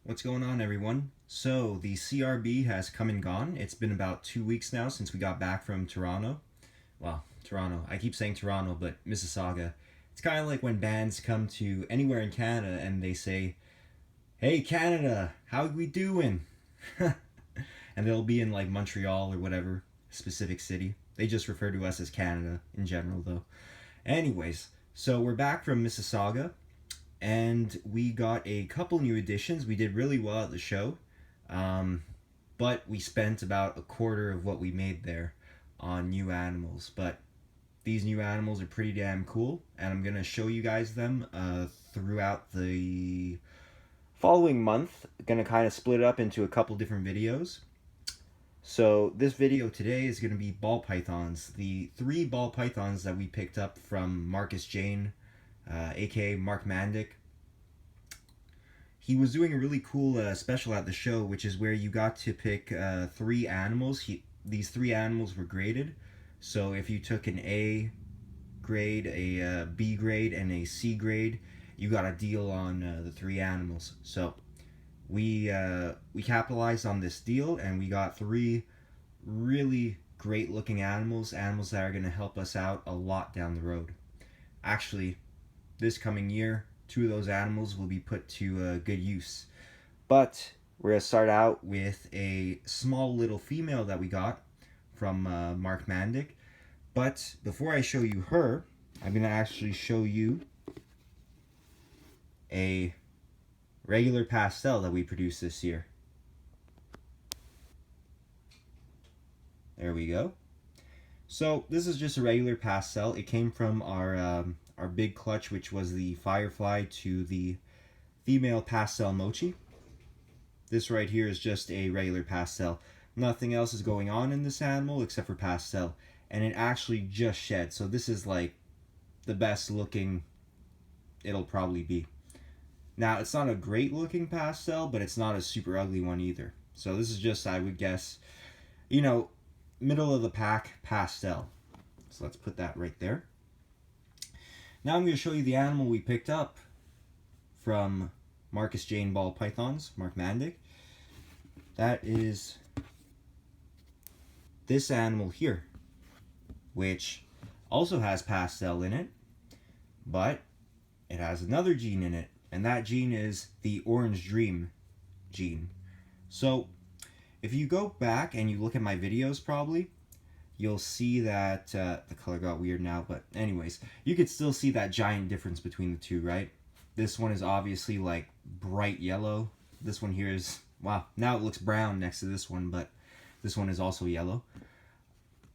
What's going on, everyone? So, the CRB has come and gone. It's been about 2 weeks now since we got back from Toronto. Well, Toronto. I keep saying Toronto, but Mississauga. It's kind of like when bands come to anywhere in Canada and they say, "Hey, Canada, how we doing?" And they'll be in like Montreal or whatever specific city. They just refer to us as Canada in general, though. Anyways, so we're back from Mississauga and we got a couple new additions. We did really well at the show, but we spent about a quarter of what we made there on new animals. But these new animals are pretty damn cool, and I'm gonna show you guys them throughout the following month. Gonna kind of split it up into a couple different videos. So this video today is gonna be ball pythons, the 3 ball pythons that we picked up from Markus Jayne, aka Mark Mandic. He was doing a really cool special at the show, which is where you got to pick 3 animals. These 3 animals were graded. So if you took an A grade, a B grade, and a C grade, you got a deal on the 3 animals. So we capitalized on this deal, and we got 3 really great looking animals that are going to help us out a lot down the road. Actually, this coming year, 2 of those animals will be put to good use. But we're going to start out with a small little female that we got from Mark Mandic. But before I show you her, I'm going to actually show you a regular pastel that we produced this year. There we go. So this is just a regular pastel. It came from our big clutch, which was the Firefly to the female pastel mochi. This right here is just a regular pastel. Nothing else is going on in this animal except for pastel. And it actually just shed. So this is like the best looking it'll probably be. Now, it's not a great looking pastel, but it's not a super ugly one either. So this is just, I would guess, middle of the pack pastel. So let's put that right there. Now I'm going to show you the animal we picked up from Markus Jayne Ball Pythons, Mark Mandic. That is this animal here, which also has pastel in it, but it has another gene in it, and that gene is the Orange Dream gene. So if you go back and you look at my videos probably, you'll see that the color got weird now, but anyways, you could still see that giant difference between the two, right? This one is obviously like bright yellow. This one here is, wow, now it looks brown next to this one, but this one is also yellow.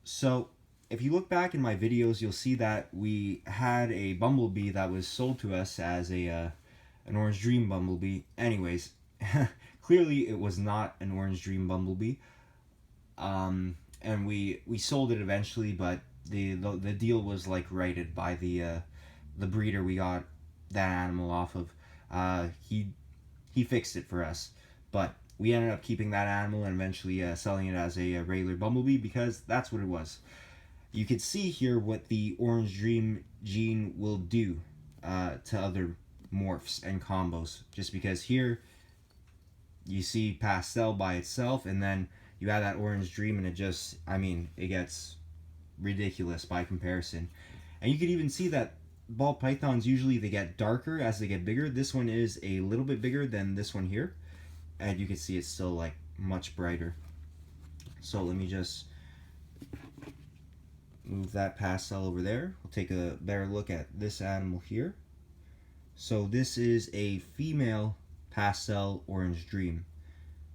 So if you look back in my videos, you'll see that we had a bumblebee that was sold to us as an Orange Dream bumblebee. Anyways, clearly it was not an Orange Dream bumblebee. And we sold it eventually, but the deal was like righted by the breeder we got that animal off of. He fixed it for us, but we ended up keeping that animal and eventually selling it as a regular bumblebee because that's what it was. You could see here what the Orange Dream gene will do to other morphs and combos, just because here you see pastel by itself, and then you add that Orange Dream, and it just, it gets ridiculous by comparison. And you could even see that ball pythons, usually they get darker as they get bigger. This one is a little bit bigger than this one here, and you can see it's still like much brighter. So let me just move that pastel over there. We'll take a better look at this animal here. So this is a female pastel Orange Dream.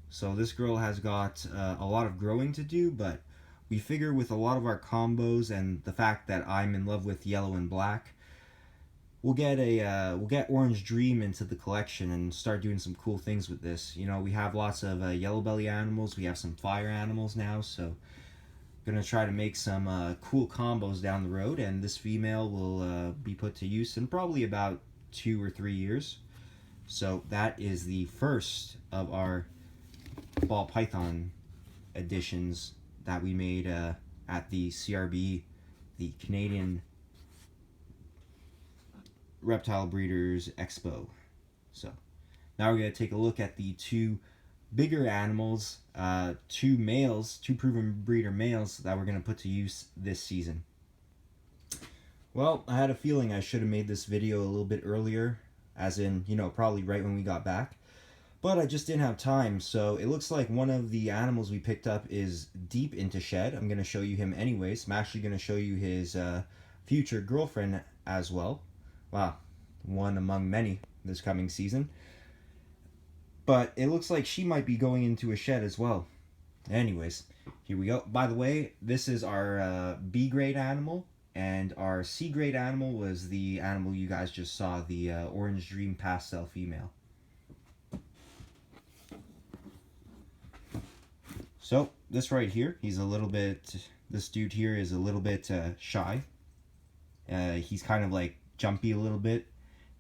So this girl has got a lot of growing to do, but we figure with a lot of our combos and the fact that I'm in love with yellow and black, we'll get Orange Dream into the collection and start doing some cool things with this. We have lots of yellow belly animals. We have some fire animals now, so gonna try to make some cool combos down the road, and this female will be put to use in probably about 2 or 3 years. So that is the first of our ball python additions that we made at the CRBE, the Canadian Reptile Breeders Expo. So Now we're going to take a look at the two bigger animals, two males, two proven breeder males that we're going to put to use this season. Well, I had a feeling I should have made this video a little bit earlier, as in, probably right when we got back. But I just didn't have time, so it looks like one of the animals we picked up is deep into shed. I'm going to show you him anyways. I'm actually going to show you his future girlfriend as well. Wow, one among many this coming season. But it looks like she might be going into a shed as well. Anyways, here we go. By the way, this is our B grade animal, and our C grade animal was the animal you guys just saw, the Orange Dream Pastel female. So this right here, this dude here is a little bit shy. He's kind of like jumpy a little bit.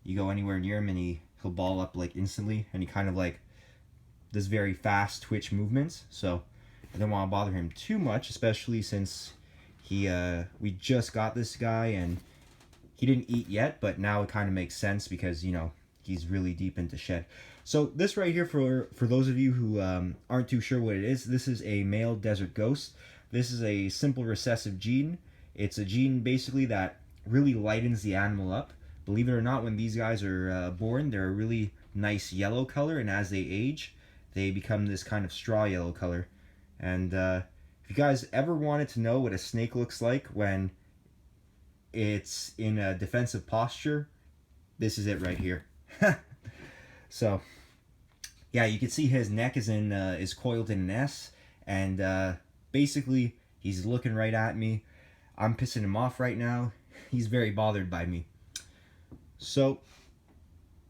You go anywhere near him and he'll ball up like instantly, and he kind of like does very fast twitch movements. So I don't want to bother him too much, especially since we just got this guy and he didn't eat yet, but now it kind of makes sense because he's really deep into shed. So this right here, for those of you who aren't too sure what it is, this is a male desert ghost. This is a simple recessive gene. It's a gene basically that really lightens the animal up. Believe it or not, when these guys are born, they're a really nice yellow color, and as they age, they become this kind of straw yellow color. And if you guys ever wanted to know what a snake looks like when it's in a defensive posture, this is it right here. So yeah, you can see his neck is coiled in an S, and basically he's looking right at me. I'm pissing him off right now. He's very bothered by me. So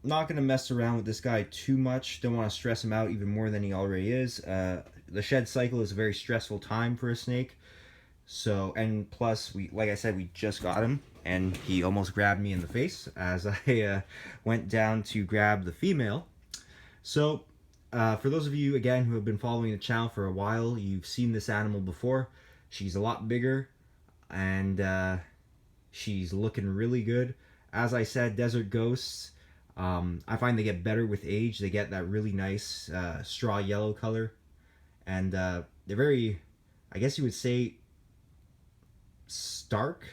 not gonna mess around with this guy too much. Don't want to stress him out even more than he already is. The shed cycle is a very stressful time for a snake. So, and plus, like I said, we just got him, and he almost grabbed me in the face as I went down to grab the female. So, for those of you, again, who have been following the channel for a while, you've seen this animal before. She's a lot bigger, and she's looking really good. As I said, desert ghosts, I find they get better with age. They get that really nice straw yellow color, and they're very, I guess you would say, stark.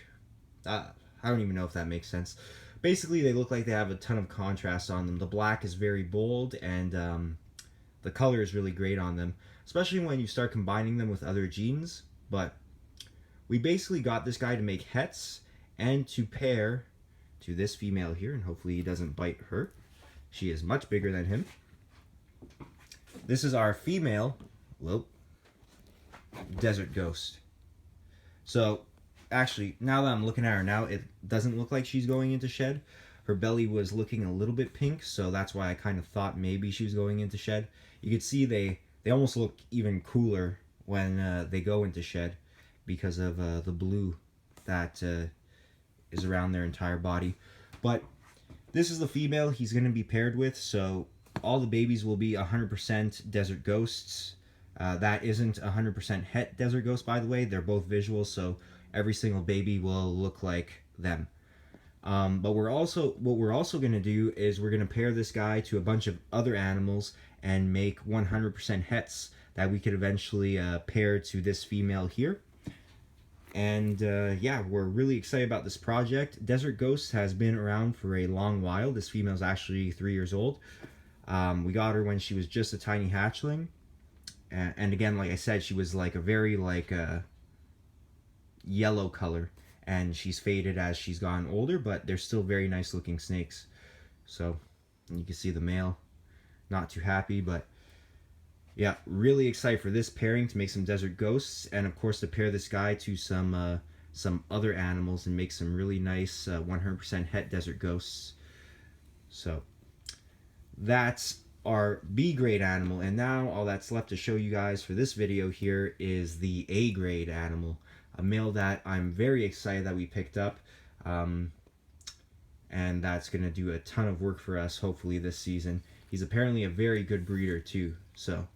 I don't even know if that makes sense. Basically, they look like they have a ton of contrast on them. The black is very bold, and the color is really great on them, especially when you start combining them with other genes. But we basically got this guy to make hets and to pair to this female here, and hopefully he doesn't bite her. She is much bigger than him. This is our female, desert ghost. So actually, now that I'm looking at her now, it doesn't look like she's going into shed. Her belly was looking a little bit pink, so that's why I kind of thought maybe she was going into shed. You can see they almost look even cooler when they go into shed because of the blue that is around their entire body. But this is the female he's going to be paired with, so all the babies will be 100% desert ghosts. That isn't 100% het desert ghost, by the way. They're both visual, so every single baby will look like them. But what we're also going to do is we're going to pair this guy to a bunch of other animals and make 100% hets that we could eventually pair to this female here. And yeah, we're really excited about this project. Desert Ghost has been around for a long while. This female's actually 3 years old. We got her when she was just a tiny hatchling. And again, like I said, she was like a very yellow color, and she's faded as she's gotten older, but they're still very nice looking snakes. So you can see the male not too happy, but yeah, really excited for this pairing to make some desert ghosts, and of course to pair this guy to some other animals and make some really nice 100% het desert ghosts. So that's our B grade animal, and now all that's left to show you guys for this video here is the A grade animal, a male that I'm very excited that we picked up, and that's going to do a ton of work for us hopefully this season. He's apparently a very good breeder too, so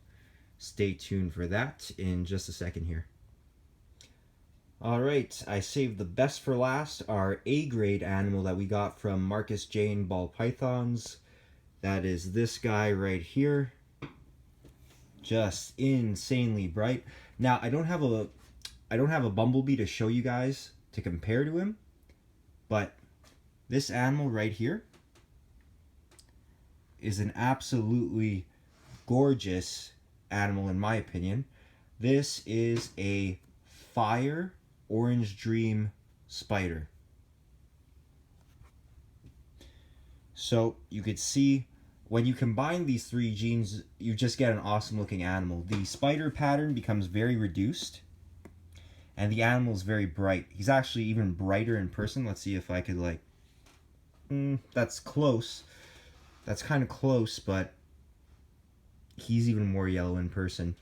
stay tuned for that in just a second here. Alright, I saved the best for last, our A grade animal that we got from Markus Jayne Ball Pythons. That is this guy right here. Just insanely bright. Now I don't have a bumblebee to show you guys to compare to him, but this animal right here is an absolutely gorgeous animal in my opinion. This is a fire orange dream spider. So you could see when you combine these three genes, you just get an awesome looking animal. The spider pattern becomes very reduced and the animal is very bright. He's actually even brighter in person. Let's see if I could like, that's close. That's kind of close, but he's even more yellow in person.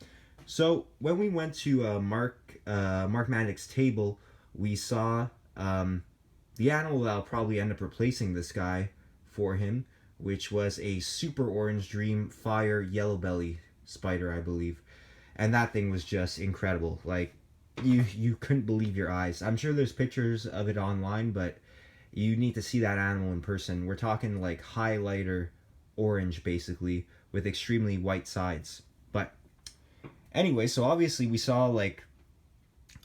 So when we went to Mark Manic's table, we saw the animal that I'll probably end up replacing this guy for him, which was a super orange dream fire yellow belly spider, I believe. And that thing was just incredible. Like you couldn't believe your eyes. I'm sure there's pictures of it online, but you need to see that animal in person. We're talking like highlighter orange basically with extremely white sides. But anyway, so obviously we saw like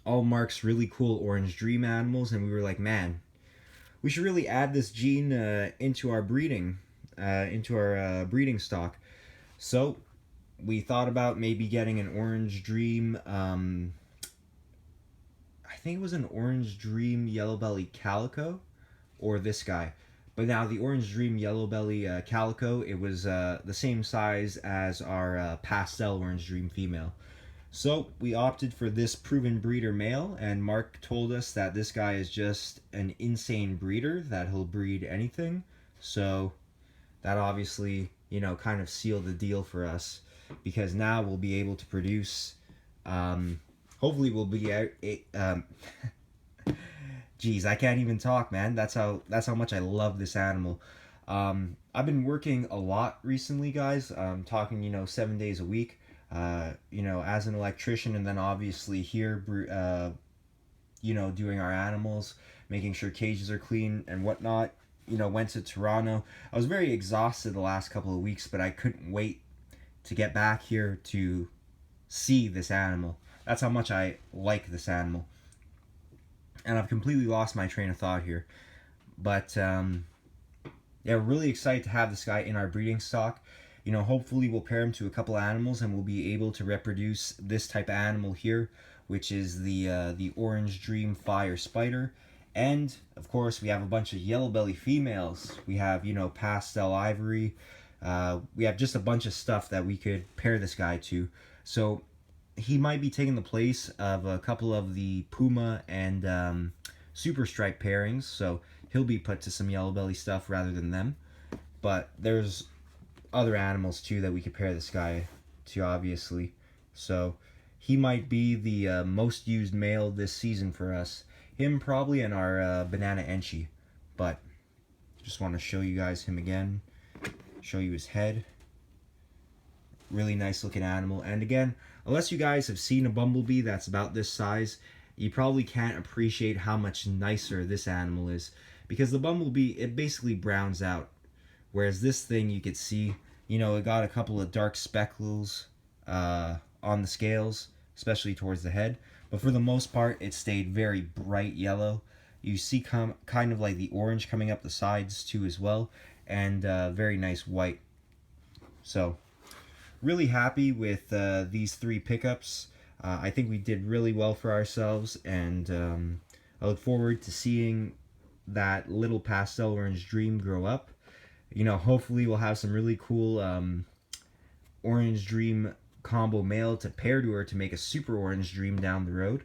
all Mark's really cool orange dream animals, and we were like, man, we should really add this gene into our breeding stock. So we thought about maybe getting an orange dream. I think it was an orange dream yellow belly calico, or this guy. But now the orange dream yellow belly calico, it was the same size as our pastel orange dream female. So we opted for this proven breeder male, and Mark told us that this guy is just an insane breeder, that he'll breed anything. So that obviously, kind of sealed the deal for us, because now we'll be able to produce, hopefully we'll be geez, I can't even talk, man. That's how much I love this animal. I've been working a lot recently, guys. Talking, 7 days a week. As an electrician, and then obviously here, doing our animals, making sure cages are clean and whatnot. Went to Toronto. I was very exhausted the last couple of weeks, but I couldn't wait to get back here to see this animal. That's how much I like this animal. And I've completely lost my train of thought here. But, yeah, we're really excited to have this guy in our breeding stock. Hopefully we'll pair him to a couple animals and we'll be able to reproduce this type of animal here, which is the orange dream fire spider. And, of course, we have a bunch of yellow belly females. We have, pastel ivory. We have just a bunch of stuff that we could pair this guy to. So he might be taking the place of a couple of the puma and super stripe pairings. So he'll be put to some yellow belly stuff rather than them. But there's other animals too that we could pair this guy to, obviously. So he might be the most used male this season for us. Him probably, and our banana enchi. But just want to show you guys him again. Show you his head. Really nice looking animal. And again, unless you guys have seen a bumblebee that's about this size, you probably can't appreciate how much nicer this animal is. Because the bumblebee, it basically browns out. Whereas this thing, you could see, it got a couple of dark speckles on the scales, especially towards the head. But for the most part, it stayed very bright yellow. You see kind of like the orange coming up the sides too as well. And very nice white. So, really happy with these three pickups. I think we did really well for ourselves. And I look forward to seeing that little pastel orange dream grow up. Hopefully we'll have some really cool orange dream combo male to pair to her to make a super orange dream down the road.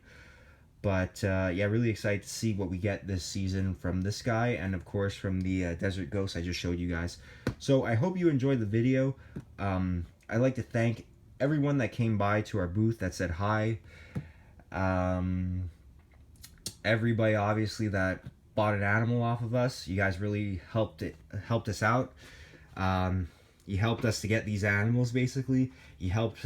But yeah, really excited to see what we get this season from this guy, and of course from the desert ghost I just showed you guys. So I hope you enjoyed the video. I'd like to thank everyone that came by to our booth that said hi. Everybody obviously that bought an animal off of us. You guys really helped us out. You helped us to get these animals, basically. You helped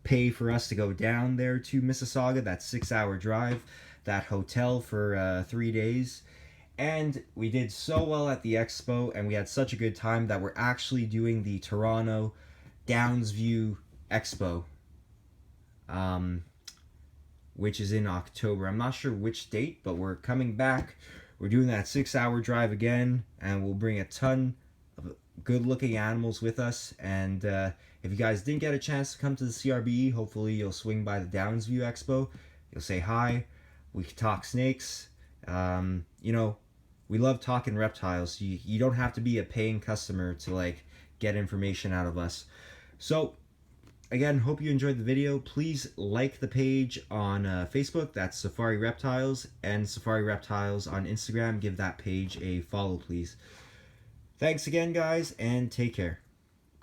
pay for us to go down there to Mississauga, that 6-hour drive, that hotel for 3 days. And we did so well at the expo, and we had such a good time that we're actually doing the Toronto Downsview Expo, um, which is in October. I'm not sure which date, but we're coming back. We're doing that 6-hour drive again, and we'll bring a ton of good-looking animals with us. And if you guys didn't get a chance to come to the CRBE, hopefully you'll swing by the Downsview Expo. You'll say hi. We can talk snakes. You know, we love talking reptiles. You don't have to be a paying customer to like get information out of us. So again, hope you enjoyed the video. Please like the page on Facebook. That's Safari Reptiles, and Safari Reptiles on Instagram. Give that page a follow, please. Thanks again, guys, and take care.